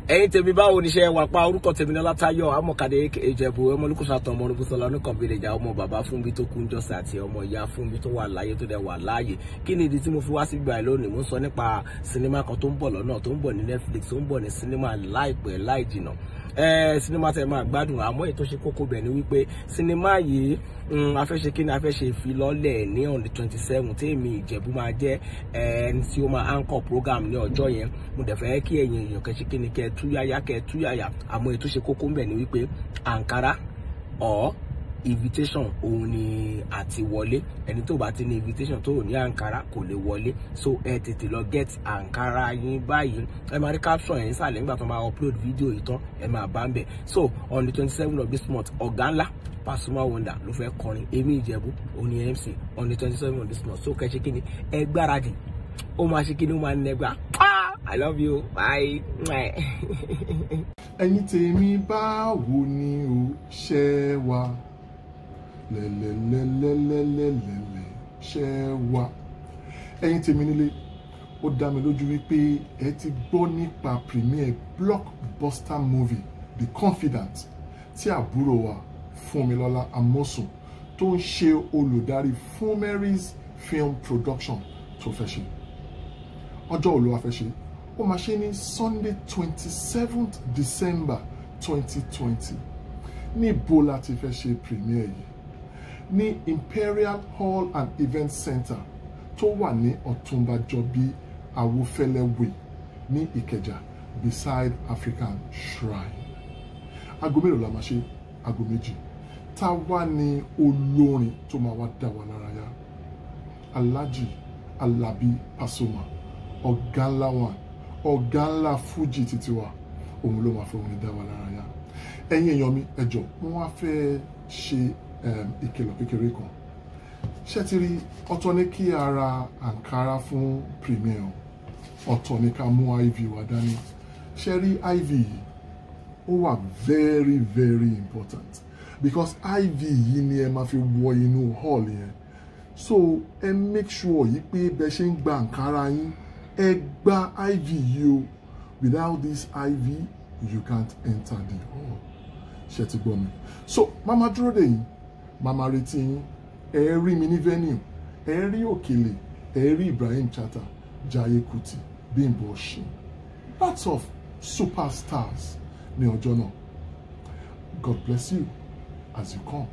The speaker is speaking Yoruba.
ẹ̀yin tèmi báwo ni ṣe wà pa orúkọ tèmi ní Ọlátayọ̀ Amọ̀kadé Ìjẹ̀bú ọmọ Olúkúsàtọ̀ ọmọ Olúbùsọ̀lá oníkànbílẹ̀jà ọmọ bàbá Fúnbí tó kú jọ́sẹ̀ àti ọmọ ìyá Fúnbí tó wà láyé tó dẹ̀ wà láàyè. Kí ni ìdí tí mo fi wá sí ìgbà lónìí? Mo ń sọ nípa sinimá kan tó ń bọ̀ lọ́nà, tó ń bọ̀ ní Netflix, tó ń bọ̀ ní sinimá láìpẹ́ láì jìnà. Sinimá tẹ́ máa gbádùn, àmọ́ èyí tó ṣe kókó bẹ̀ ni wípé sinimá yìí afẹ́ṣe kí ni afẹ́ṣe ìfilọ́lẹ̀ ní on the 27 tí èmi Ìjẹ̀bú máa jẹ́ ẹni tí ó máa anchor program ní ọjọ́ yẹn. Mo dẹ̀ fẹ́ kí ẹ̀yin èèyàn kẹ́ ṣe kí ni kẹ́ túyàyà, àmọ́ èyí tó ṣe kókó bẹ̀ ni wípé Ankara or invitation òun ni àti wọlé. Ẹni tó bá ti ní invitation tó ní Ankara kò lè wọlé, so ẹ tètè lọ get Ankara yín báyìí. Ẹ máa rí caption yẹn sàlẹ̀ nígbà tó máa upload video yìí tán, ẹ máa bá ń bẹ̀. So on the 27 of this month, ọ̀gá ńlá Pasuma Wonder ló fẹ́ kọrin, èmi Ìjẹ̀bú òun ni MC on the 27 of this month. So kẹ́ ṣe kí ni ẹ gbáradì, ó máa ṣe kí ni ó máa nẹgbà. I love you, bye. Ẹ̀yin tèmi báwo ni o ṣe wà? Lẹ́lẹ́lẹ́lẹ́lẹ́lẹ́lẹ́ ṣe wà. Ẹ̀yin tèmi nílé, ó dá mi lójú wípé ẹ ti gbọ́ nípa premiere blockbuster movie The Confidant tí àbúrò wa Fúnmilọ́lá Amosun tó ń ṣe olùdarí Funmery's film production tó fẹ́ ṣe. Ọjọ́ wo ló wá fẹ́ ṣe? Ó máa ṣe ní Sunday 27th December 2020. Níbo la ti fẹ́ ṣe premiere yìí? Ní Imperial Hall and Event Center tó wà ní Ọ̀túnba Jọbí Awófẹ́lẹ́ Way ní Ìkẹjà beside African Shrine. Aago mélòó la máa ṣe? Aago 2. Ta wá ní olórin tó máa wá dá wa lára yá? Alhaji Alabi Pasuma, ọ̀gá ńlá wa, ọ̀gá ńlá Fuji títí wa, òun ló máa fẹ́ orin dá wa lára yá. Ẹ̀yin èèyàn mi, ẹ jọ̀ọ́, wọ́n á fẹ́ ṣe ìkìlọ̀ kékeré kan. Ṣé ti rí, ọ̀tọ̀ ní kí a ra Ankara fún premiere, ọ̀tọ̀ ní ká mú IV wa dání. Ṣé rí IV yìí, ó wà very very important because IV yìí ni ẹ máa fi wọ inú hall yẹn. So ẹ make sure yìí pé bẹ ṣe ń gba Ankara yín, ẹ gba IV yìí o. Without this IV, you can't enter the hall. Ṣé ti gbọ́ mi? So mama dúró dè yín, mama retí yín, ẹ rí mi ní venue, ẹ rí Òkèlè, ẹ rí Ibrahim Chatta, Jaiye Kuti, Bimbo Oshin, lots of superstars ní ọjọ́ náà. God bless you as you come.